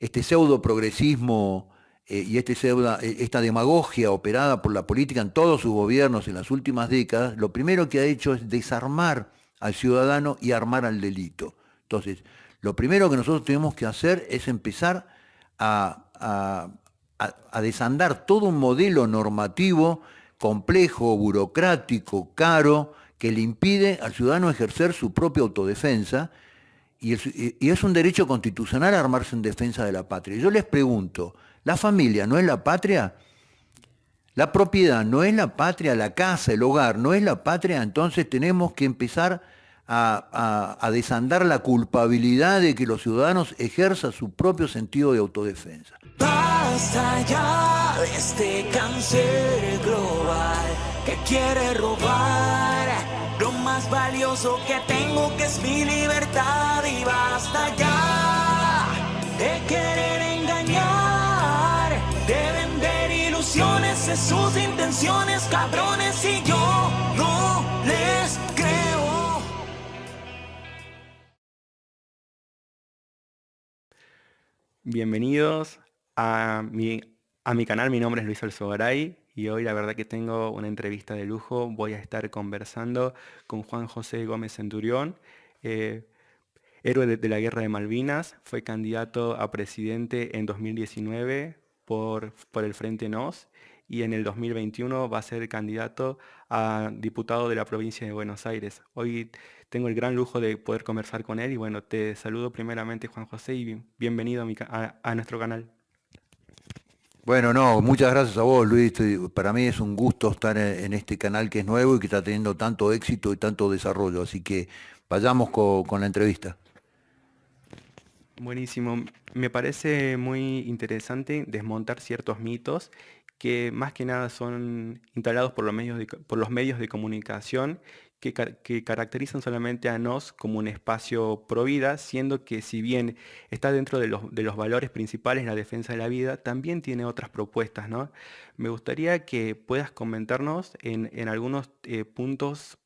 este pseudo progresismo y esta demagogia operada por la política en todos sus gobiernos en las últimas décadas, lo primero que ha hecho es desarmar al ciudadano y armar al delito. Entonces, lo primero que nosotros tenemos que hacer es empezar a desandar todo un modelo normativo complejo, burocrático, caro, que le impide al ciudadano ejercer su propia autodefensa y es un derecho constitucional armarse en defensa de la patria. Yo les pregunto, ¿la familia no es la patria? ¿La propiedad no es la patria? ¿La casa, el hogar no es la patria? Entonces tenemos que empezar a desandar la culpabilidad de que los ciudadanos ejerzan su propio sentido de autodefensa. Basta ya de este cáncer global que quiere robar lo más valioso que tengo, que es mi libertad. Y basta ya de querer engañar, de vender ilusiones de sus intenciones, cabrones, y yo no les creo. Bienvenidos a mi canal. Mi nombre es Luis Alzogaray y hoy la verdad que tengo una entrevista de lujo. Voy a estar conversando con Juan José Gómez Centurión, eh, héroe de la Guerra de Malvinas. Fue candidato a presidente en 2019 por el Frente NOS, y en el 2021 va a ser candidato a diputado de la provincia de Buenos Aires. Hoy tengo el gran lujo de poder conversar con él y bueno, te saludo primeramente, Juan José, y bienvenido a nuestro canal. Bueno, no, muchas gracias a vos, Luis. Para mí es un gusto estar en este canal que es nuevo y que está teniendo tanto éxito y tanto desarrollo. Así que vayamos con la entrevista. Buenísimo. Me parece muy interesante desmontar ciertos mitos que más que nada son instalados por los medios de comunicación que caracterizan solamente a NOS como un espacio pro vida, siendo que si bien está dentro de los valores principales la defensa de la vida, también tiene otras propuestas, ¿no? Me gustaría que puedas comentarnos en algunos puntos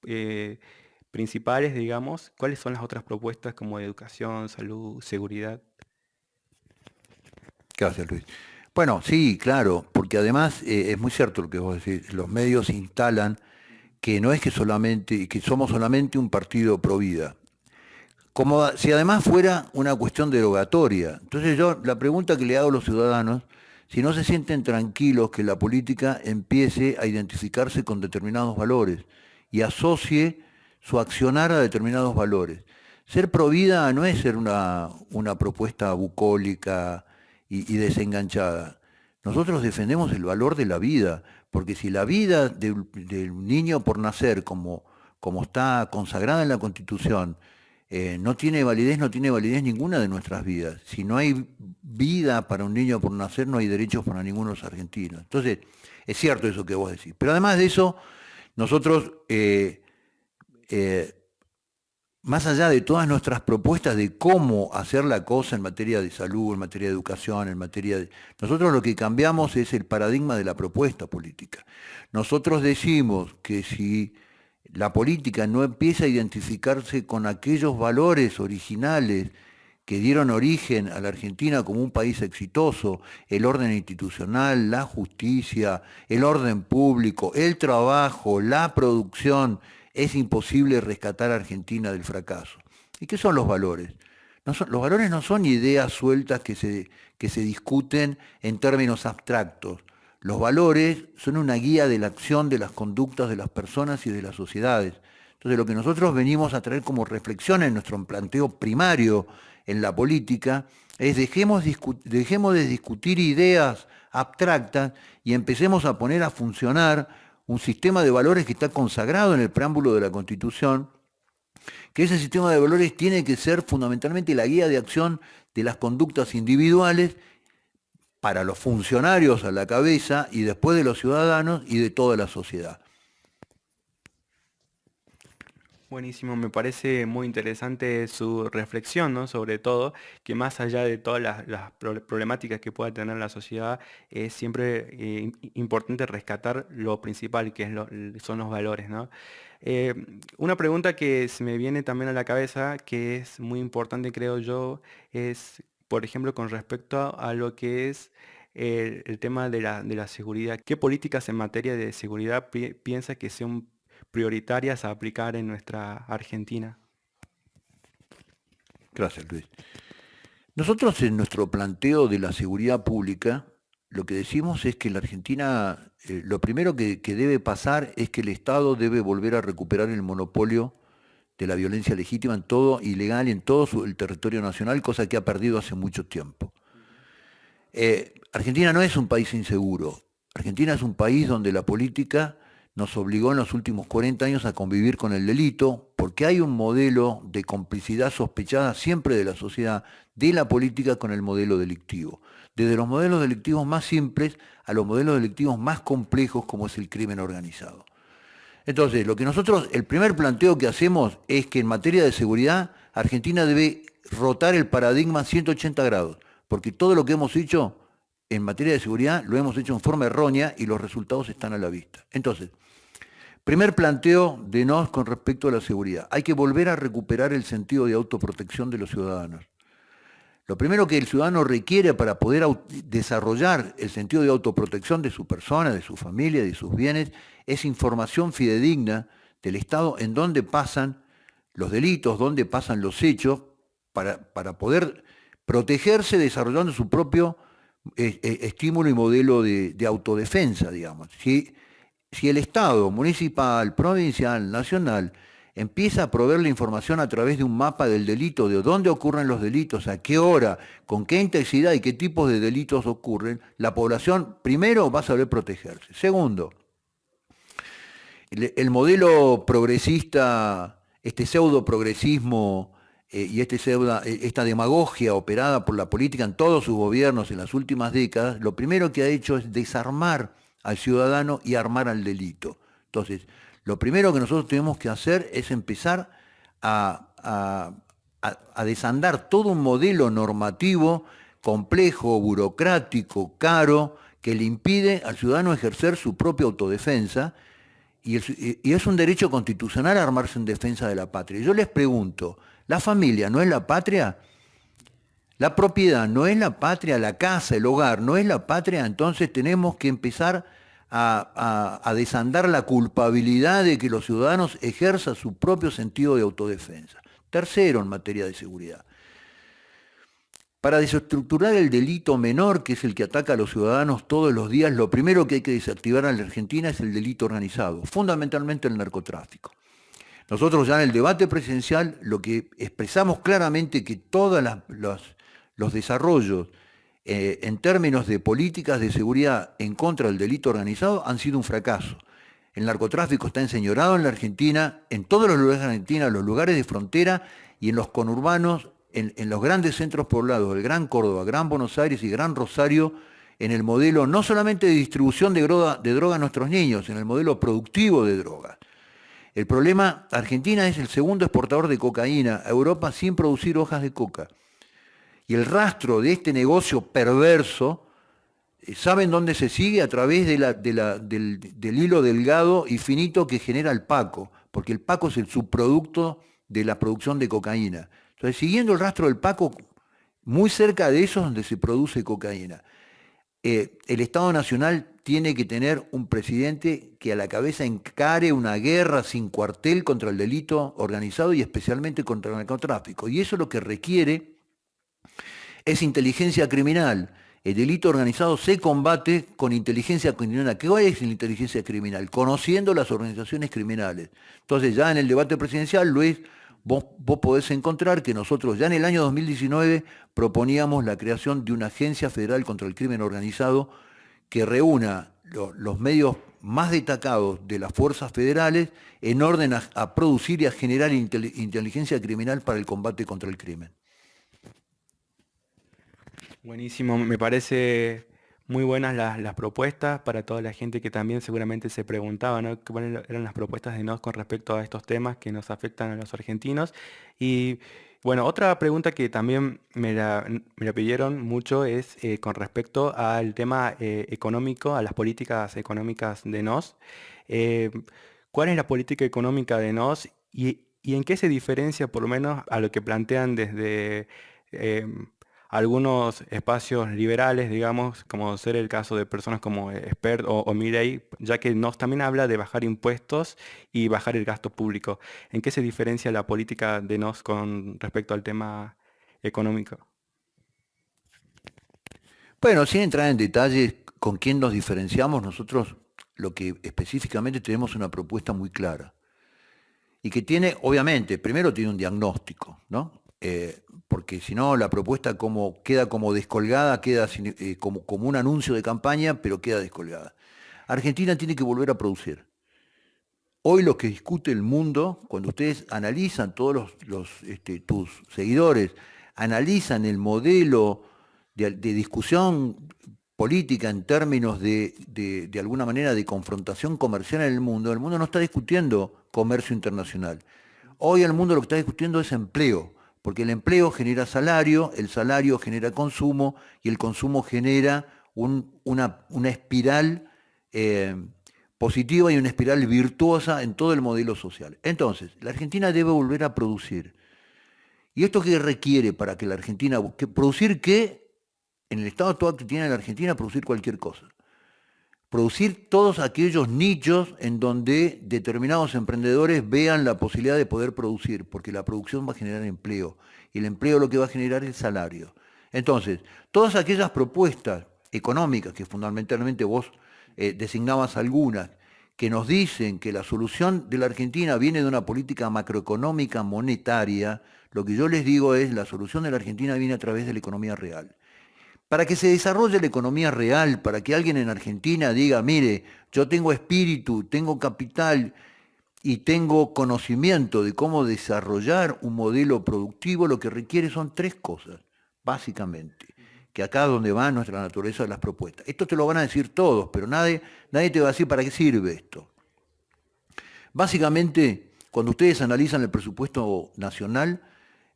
principales, digamos, cuáles son las otras propuestas como educación, salud, seguridad. Gracias, Luis. Bueno, sí, claro, porque además es muy cierto lo que vos decís. Los medios instalan que no es que solamente, que somos solamente un partido pro vida. Como si además fuera una cuestión derogatoria. Entonces yo, la pregunta que le hago a los ciudadanos, si no se sienten tranquilos que la política empiece a identificarse con determinados valores y asocie su accionar a determinados valores. Ser provida no es ser una propuesta bucólica y desenganchada. Nosotros defendemos el valor de la vida, porque si la vida del niño por nacer, como está consagrada en la Constitución, no tiene validez, no tiene validez ninguna de nuestras vidas. Si no hay vida para un niño por nacer, no hay derechos para ninguno de los argentinos. Entonces, es cierto eso que vos decís. Pero además de eso, nosotros, eh, más allá de todas nuestras propuestas de cómo hacer la cosa en materia de salud, en materia de educación, en materia de... Nosotros lo que cambiamos es el paradigma de la propuesta política. Nosotros decimos que si la política no empieza a identificarse con aquellos valores originales que dieron origen a la Argentina como un país exitoso, el orden institucional, la justicia, el orden público, el trabajo, la producción, es imposible rescatar a Argentina del fracaso. ¿Y qué son los valores? Los valores no son ideas sueltas que se discuten en términos abstractos. Los valores son una guía de la acción, de las conductas de las personas y de las sociedades. Entonces, lo que nosotros venimos a traer como reflexión en nuestro planteo primario en la política es dejemos de discutir ideas abstractas y empecemos a poner a funcionar un sistema de valores que está consagrado en el preámbulo de la Constitución, que ese sistema de valores tiene que ser fundamentalmente la guía de acción de las conductas individuales para los funcionarios a la cabeza y después de los ciudadanos y de toda la sociedad. Buenísimo, me parece muy interesante su reflexión, ¿no? Sobre todo, que más allá de todas las problemáticas que pueda tener la sociedad, es siempre importante rescatar lo principal, que son los valores, ¿no? Eh, una pregunta que se me viene también a la cabeza, que es muy importante, creo yo, es por ejemplo, con respecto a lo que es el tema de la seguridad. ¿Qué políticas en materia de seguridad piensa que son prioritarias a aplicar en nuestra Argentina? Gracias, Luis. Nosotros en nuestro planteo de la seguridad pública, lo que decimos es que en la Argentina lo primero que debe pasar es que el Estado debe volver a recuperar el monopolio de la violencia legítima en todo ilegal en todo el territorio nacional, cosa que ha perdido hace mucho tiempo. Argentina no es un país inseguro. Argentina es un país donde la política nos obligó en los últimos 40 años a convivir con el delito, porque hay un modelo de complicidad sospechada siempre de la sociedad, de la política con el modelo delictivo. Desde los modelos delictivos más simples a los modelos delictivos más complejos como es el crimen organizado. Entonces, el primer planteo que hacemos es que en materia de seguridad, Argentina debe rotar el paradigma 180 grados, porque todo lo que hemos hecho en materia de seguridad lo hemos hecho en forma errónea y los resultados están a la vista. Entonces, primer planteo de NOS con respecto a la seguridad. Hay que volver a recuperar el sentido de autoprotección de los ciudadanos. Lo primero que el ciudadano requiere para poder desarrollar el sentido de autoprotección de su persona, de su familia, de sus bienes, es información fidedigna del Estado en dónde pasan los delitos, dónde pasan los hechos, para poder protegerse desarrollando su propio estímulo y modelo de autodefensa, digamos. Si el Estado municipal, provincial, nacional, empieza a proveer la información a través de un mapa del delito, de dónde ocurren los delitos, a qué hora, con qué intensidad y qué tipos de delitos ocurren, la población primero va a saber protegerse. Segundo, el modelo progresista, este pseudo progresismo y esta demagogia operada por la política en todos sus gobiernos en las últimas décadas, lo primero que ha hecho es desarmar al ciudadano y armar al delito. Entonces, lo primero que nosotros tenemos que hacer es empezar a desandar todo un modelo normativo complejo, burocrático, caro, que le impide al ciudadano ejercer su propia autodefensa, y es un derecho constitucional armarse en defensa de la patria. Yo les pregunto, ¿la familia no es la patria? ¿La propiedad no es la patria? ¿La casa, el hogar no es la patria? Entonces tenemos que empezar a desandar la culpabilidad de que los ciudadanos ejerzan su propio sentido de autodefensa. Tercero, en materia de seguridad. Para desestructurar el delito menor, que es el que ataca a los ciudadanos todos los días, lo primero que hay que desactivar en la Argentina es el delito organizado, fundamentalmente el narcotráfico. Nosotros ya en el debate presidencial lo que expresamos claramente que todos los desarrollos en términos de políticas de seguridad en contra del delito organizado han sido un fracaso. El narcotráfico está enseñorado en la Argentina, en todos los lugares de Argentina, los lugares de frontera y en los conurbanos, en los grandes centros poblados, el Gran Córdoba, Gran Buenos Aires y Gran Rosario, en el modelo no solamente de distribución de droga a nuestros niños, en el modelo productivo de drogas. El problema, Argentina es el segundo exportador de cocaína a Europa sin producir hojas de coca. Y el rastro de este negocio perverso, ¿saben dónde se sigue? A través del hilo delgado y finito que genera el Paco, porque el Paco es el subproducto de la producción de cocaína. Entonces, siguiendo el rastro del Paco, muy cerca de eso es donde se produce cocaína. El Estado Nacional tiene que tener un presidente que a la cabeza encare una guerra sin cuartel contra el delito organizado y especialmente contra el narcotráfico. Y eso lo que requiere es inteligencia criminal. El delito organizado se combate con inteligencia criminal. ¿Qué es la inteligencia criminal? Conociendo las organizaciones criminales. Entonces ya en el debate presidencial, Luis, vos podés encontrar que nosotros ya en el año 2019 proponíamos la creación de una agencia federal contra el crimen organizado que reúna los medios más destacados de las fuerzas federales en orden a producir y a generar inteligencia criminal para el combate contra el crimen. Buenísimo, me parece muy buenas las propuestas para toda la gente que también seguramente se preguntaba, ¿no? ¿Cuáles eran las propuestas de NOS con respecto a estos temas que nos afectan a los argentinos? Y bueno, otra pregunta que también me la pidieron mucho es con respecto al tema económico, a las políticas económicas de NOS. Eh, ¿Cuál es la política económica de NOS y en qué se diferencia por lo menos a lo que plantean desde... algunos espacios liberales, digamos, como ser el caso de personas como Spert o Milei, ya que nos también habla de bajar impuestos y bajar el gasto público. ¿En qué se diferencia la política de Nos con respecto al tema económico? Bueno, sin entrar en detalles con quién nos diferenciamos, nosotros lo que específicamente tenemos una propuesta muy clara y que tiene, obviamente, primero tiene un diagnóstico, ¿no? Porque si no, la propuesta queda como descolgada, queda como un anuncio de campaña, pero queda descolgada. Argentina tiene que volver a producir. Hoy lo que discute el mundo, cuando ustedes analizan, tus seguidores, analizan el modelo de discusión política en términos de alguna manera de confrontación comercial en el mundo no está discutiendo comercio internacional. Hoy el mundo lo que está discutiendo es empleo, porque el empleo genera salario, el salario genera consumo y el consumo genera una espiral positiva y una espiral virtuosa en todo el modelo social. Entonces, la Argentina debe volver a producir. ¿Y esto qué requiere para que la Argentina... ¿Producir qué? En el estado actual que tiene la Argentina, producir cualquier cosa. Producir todos aquellos nichos en donde determinados emprendedores vean la posibilidad de poder producir, porque la producción va a generar empleo, y el empleo lo que va a generar es salario. Entonces, todas aquellas propuestas económicas, que fundamentalmente vos designabas algunas, que nos dicen que la solución de la Argentina viene de una política macroeconómica monetaria, lo que yo les digo es la solución de la Argentina viene a través de la economía real. Para que se desarrolle la economía real, para que alguien en Argentina diga, mire, yo tengo espíritu, tengo capital y tengo conocimiento de cómo desarrollar un modelo productivo, lo que requiere son tres cosas, básicamente, que acá es donde va nuestra naturaleza de las propuestas. Esto te lo van a decir todos, pero nadie te va a decir para qué sirve esto. Básicamente, cuando ustedes analizan el presupuesto nacional,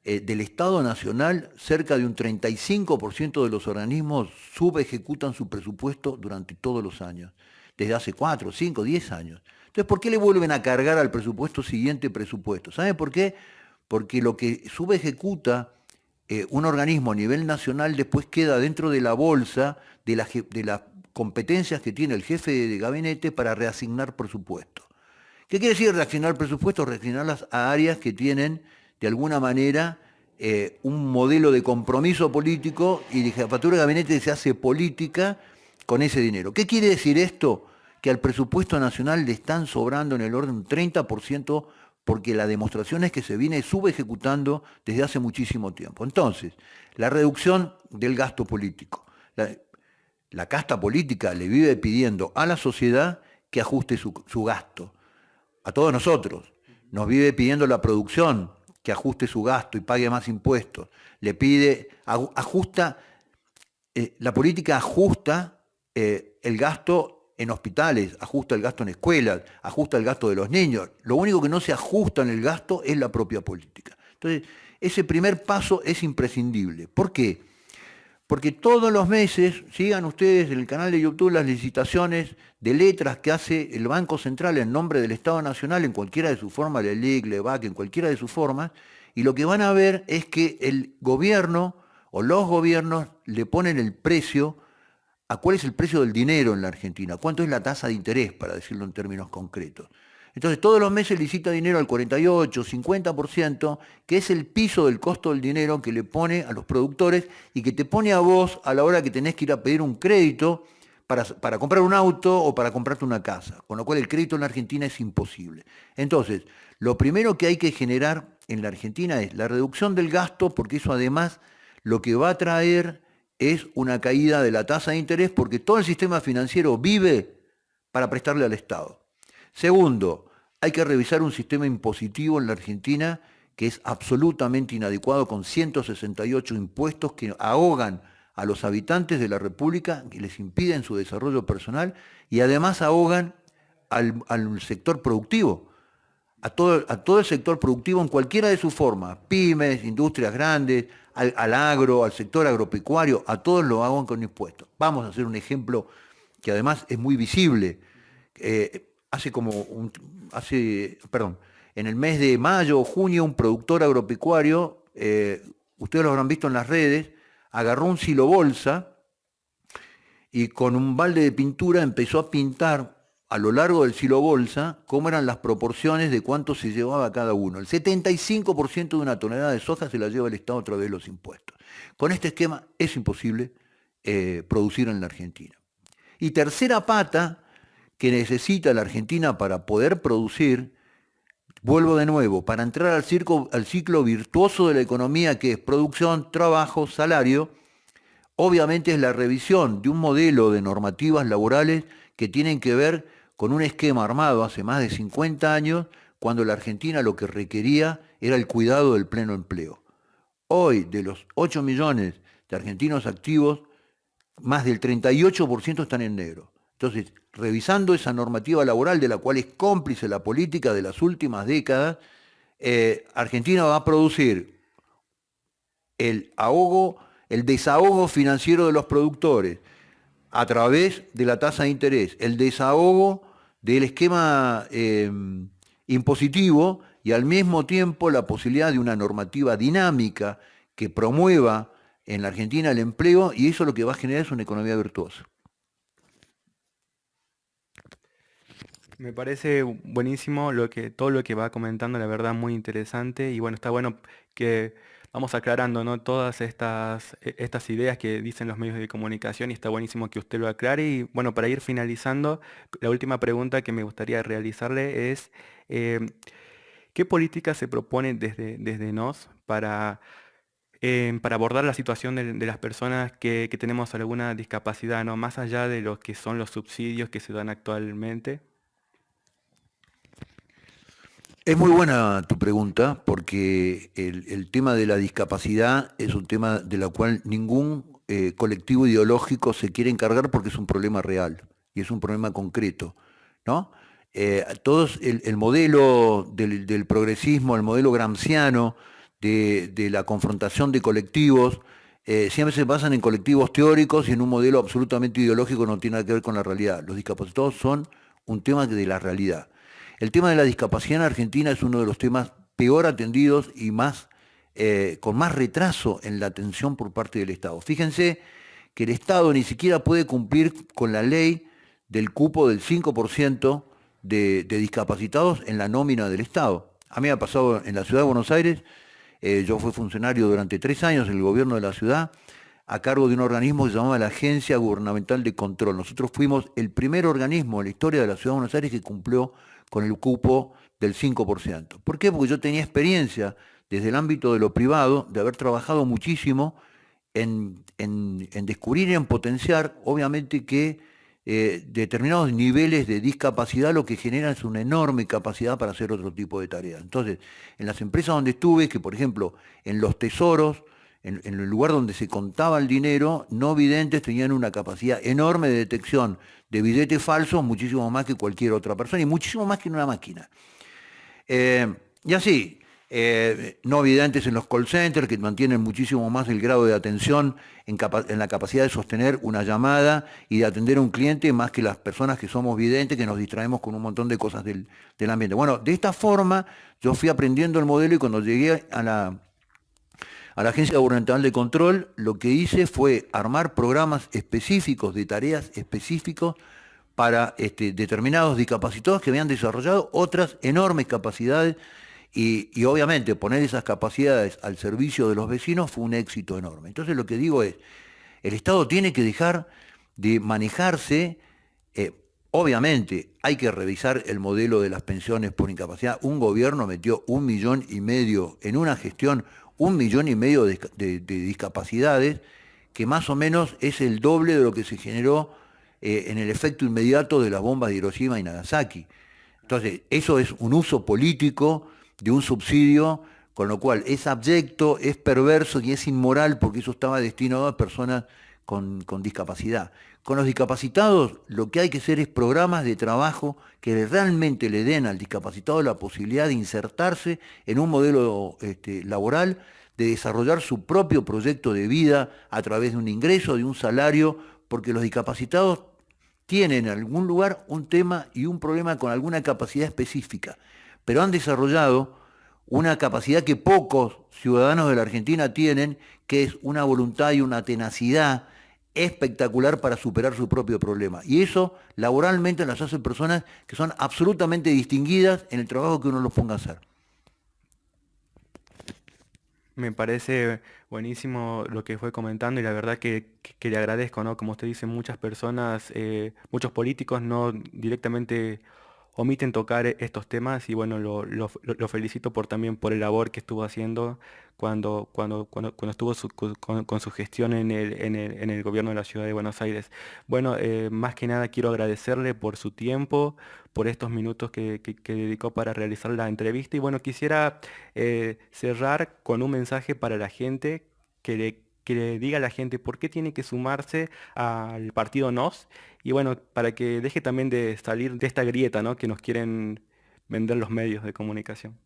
del Estado Nacional, cerca de un 35% de los organismos subejecutan su presupuesto durante todos los años, desde hace 4, 5, 10 años. Entonces, ¿por qué le vuelven a cargar al presupuesto siguiente presupuesto? ¿Saben por qué? Porque lo que subejecuta un organismo a nivel nacional después queda dentro de la bolsa de las competencias que tiene el jefe de gabinete para reasignar presupuesto. ¿Qué quiere decir reasignar presupuesto? Reasignarlas a áreas que tienen de alguna manera un modelo de compromiso político y de jefatura de gabinete se hace política con ese dinero. ¿Qué quiere decir esto? Que al presupuesto nacional le están sobrando en el orden un 30% porque la demostración es que se viene subejecutando desde hace muchísimo tiempo. Entonces, la reducción del gasto político. La casta política le vive pidiendo a la sociedad que ajuste su gasto. A todos nosotros. Nos vive pidiendo la producción que ajuste su gasto y pague más impuestos. Le pide, la política ajusta el gasto en hospitales, ajusta el gasto en escuelas, ajusta el gasto de los niños. Lo único que no se ajusta en el gasto es la propia política. Entonces, ese primer paso es imprescindible. ¿Por qué? Porque todos los meses, sigan ustedes en el canal de YouTube las licitaciones de letras que hace el Banco Central en nombre del Estado Nacional en cualquiera de sus formas, la LELIQ, LEVAC, en cualquiera de sus formas, y lo que van a ver es que el gobierno o los gobiernos le ponen el precio a cuál es el precio del dinero en la Argentina, cuánto es la tasa de interés, para decirlo en términos concretos. Entonces todos los meses licita dinero al 48, 50%, que es el piso del costo del dinero que le pone a los productores y que te pone a vos a la hora que tenés que ir a pedir un crédito para comprar un auto o para comprarte una casa, con lo cual el crédito en la Argentina es imposible. Entonces, lo primero que hay que generar en la Argentina es la reducción del gasto, porque eso además lo que va a traer es una caída de la tasa de interés, porque todo el sistema financiero vive para prestarle al Estado. Segundo, hay que revisar un sistema impositivo en la Argentina que es absolutamente inadecuado, con 168 impuestos que ahogan a los habitantes de la República, que les impiden su desarrollo personal y además ahogan al sector productivo, a todo el sector productivo en cualquiera de sus formas, pymes, industrias grandes, al agro, al sector agropecuario, a todos lo ahogan con impuestos. Vamos a hacer un ejemplo que además es muy visible. En el mes de mayo o junio, un productor agropecuario, ustedes lo habrán visto en las redes, agarró un silobolsa y con un balde de pintura empezó a pintar a lo largo del silobolsa cómo eran las proporciones de cuánto se llevaba cada uno. El 75% de una tonelada de soja se la lleva el Estado a través de los impuestos. Con este esquema es imposible producir en la Argentina. Y tercera pata que necesita la Argentina para poder producir, vuelvo de nuevo, para entrar al ciclo virtuoso de la economía, que es producción, trabajo, salario, obviamente es la revisión de un modelo de normativas laborales que tienen que ver con un esquema armado hace más de 50 años, cuando la Argentina lo que requería era el cuidado del pleno empleo. Hoy, de los 8 millones de argentinos activos, más del 38% están en negro. Entonces, revisando esa normativa laboral de la cual es cómplice la política de las últimas décadas, Argentina va a producir el desahogo financiero de los productores a través de la tasa de interés, el desahogo del esquema impositivo y al mismo tiempo la posibilidad de una normativa dinámica que promueva en la Argentina el empleo, y eso lo que va a generar es una economía virtuosa. Me parece buenísimo todo lo que va comentando, la verdad muy interesante, y bueno, está bueno que vamos aclarando, ¿no? Todas estas ideas que dicen los medios de comunicación, y está buenísimo que usted lo aclare. Y bueno, para ir finalizando, la última pregunta que me gustaría realizarle es, eh, ¿qué política se propone desde NOS para abordar la situación de las personas que tenemos alguna discapacidad, ¿no? Más allá de lo que son los subsidios que se dan actualmente? Es muy buena tu pregunta, porque el tema de la discapacidad es un tema de la cual ningún colectivo ideológico se quiere encargar, porque es un problema real y es un problema concreto, ¿no? Todos el modelo del progresismo, el modelo gramsciano de la confrontación de colectivos, siempre se basan en colectivos teóricos y en un modelo absolutamente ideológico que no tiene nada que ver con la realidad. Los discapacitados son un tema de la realidad. El tema de la discapacidad en Argentina es uno de los temas peor atendidos y con más retraso en la atención por parte del Estado. Fíjense que el Estado ni siquiera puede cumplir con la ley del cupo del 5% de discapacitados en la nómina del Estado. A mí me ha pasado en la ciudad de Buenos Aires. Yo fui funcionario durante 3 años en el gobierno de la ciudad, a cargo de un organismo que se llamaba la Agencia Gubernamental de Control. Nosotros fuimos el primer organismo en la historia de la ciudad de Buenos Aires que cumplió con el cupo del 5%. ¿Por qué? Porque yo tenía experiencia desde el ámbito de lo privado, de haber trabajado muchísimo en descubrir y en potenciar, obviamente, que determinados niveles de discapacidad lo que generan es una enorme capacidad para hacer otro tipo de tareas. Entonces, en las empresas donde estuve, que por ejemplo, en los tesoros, en el lugar donde se contaba el dinero, no videntes tenían una capacidad enorme de detección de billetes falsos, muchísimo más que cualquier otra persona y muchísimo más que en una máquina. Y así, no videntes en los call centers, que mantienen muchísimo más el grado de atención en la capacidad de sostener una llamada y de atender a un cliente, más que las personas que somos videntes, que nos distraemos con un montón de cosas del ambiente. Bueno, de esta forma yo fui aprendiendo el modelo, y cuando llegué a la Agencia Gubernamental de Control, lo que hice fue armar programas específicos, de tareas específicos para determinados discapacitados que habían desarrollado otras enormes capacidades, y obviamente poner esas capacidades al servicio de los vecinos fue un éxito enorme. Entonces lo que digo es, el Estado tiene que dejar de manejarse. Obviamente hay que revisar el modelo de las pensiones por incapacidad. Un gobierno metió 1,5 millones en una gestión, 1,5 millones de discapacidades, que más o menos es el doble de lo que se generó en el efecto inmediato de las bombas de Hiroshima y Nagasaki. Entonces, eso es un uso político de un subsidio, con lo cual es abyecto, es perverso y es inmoral, porque eso estaba destinado a personas con discapacidad. Con los discapacitados lo que hay que hacer es programas de trabajo que realmente le den al discapacitado la posibilidad de insertarse en un modelo laboral, de desarrollar su propio proyecto de vida a través de un ingreso, de un salario, porque los discapacitados tienen en algún lugar un tema y un problema con alguna capacidad específica, pero han desarrollado una capacidad que pocos ciudadanos de la Argentina tienen, que es una voluntad y una tenacidad espectacular para superar su propio problema. Y eso laboralmente las hace personas que son absolutamente distinguidas en el trabajo que uno los ponga a hacer. Me parece buenísimo lo que fue comentando y la verdad que le agradezco, ¿no? Como usted dice, muchas personas, muchos políticos no directamente omiten tocar estos temas y bueno, lo felicito también por el labor que estuvo haciendo cuando estuvo con su gestión en el gobierno de la ciudad de Buenos Aires. Bueno, más que nada quiero agradecerle por su tiempo, por estos minutos que dedicó para realizar la entrevista y bueno, quisiera cerrar con un mensaje para la gente que le diga a la gente por qué tiene que sumarse al partido NOS y bueno, para que deje también de salir de esta grieta, ¿no? que nos quieren vender los medios de comunicación.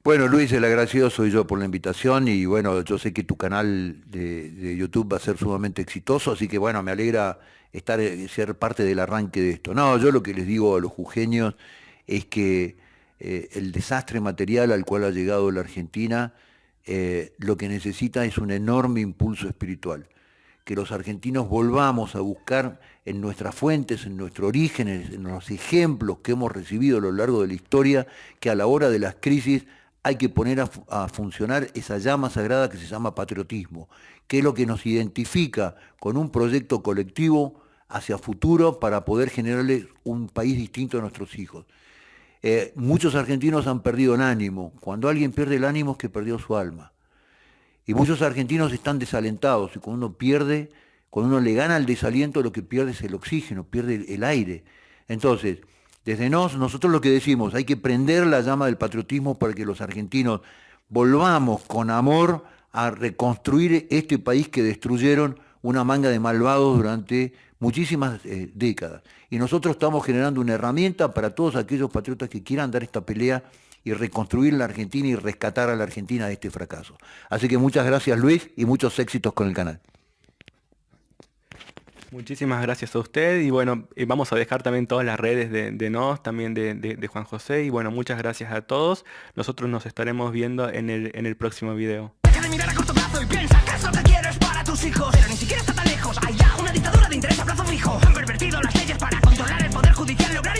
Bueno, Luis, el agradecido soy yo por la invitación y bueno, yo sé que tu canal de YouTube va a ser sumamente exitoso, así que bueno, me alegra ser parte del arranque de esto. No, yo lo que les digo a los jujeños es que el desastre material al cual ha llegado la Argentina, lo que necesita es un enorme impulso espiritual. Que los argentinos volvamos a buscar en nuestras fuentes, en nuestros orígenes, en los ejemplos que hemos recibido a lo largo de la historia, que a la hora de las crisis hay que poner a funcionar esa llama sagrada que se llama patriotismo, que es lo que nos identifica con un proyecto colectivo hacia futuro para poder generarle un país distinto a nuestros hijos. Muchos argentinos han perdido el ánimo. Cuando alguien pierde el ánimo es que perdió su alma. Y muchos argentinos están desalentados y cuando uno le gana el desaliento, lo que pierde es el oxígeno, pierde el aire. Entonces, desde nosotros lo que decimos, hay que prender la llama del patriotismo para que los argentinos volvamos con amor a reconstruir este país que destruyeron una manga de malvados durante muchísimas décadas. Y nosotros estamos generando una herramienta para todos aquellos patriotas que quieran dar esta pelea y reconstruir la Argentina y rescatar a la Argentina de este fracaso. Así que muchas gracias, Luis, y muchos éxitos con el canal. Muchísimas gracias a usted y bueno, vamos a dejar también todas las redes de NOS, también de Juan José y bueno, muchas gracias a todos. Nosotros nos estaremos viendo en el próximo video. Deja de mirar a corto plazo y piensa que eso que quieres para tus hijos. Pero ni siquiera está tan lejos, hay ya una dictadura de interés a plazo fijo. Han pervertido las leyes para controlar el poder judicial, lograr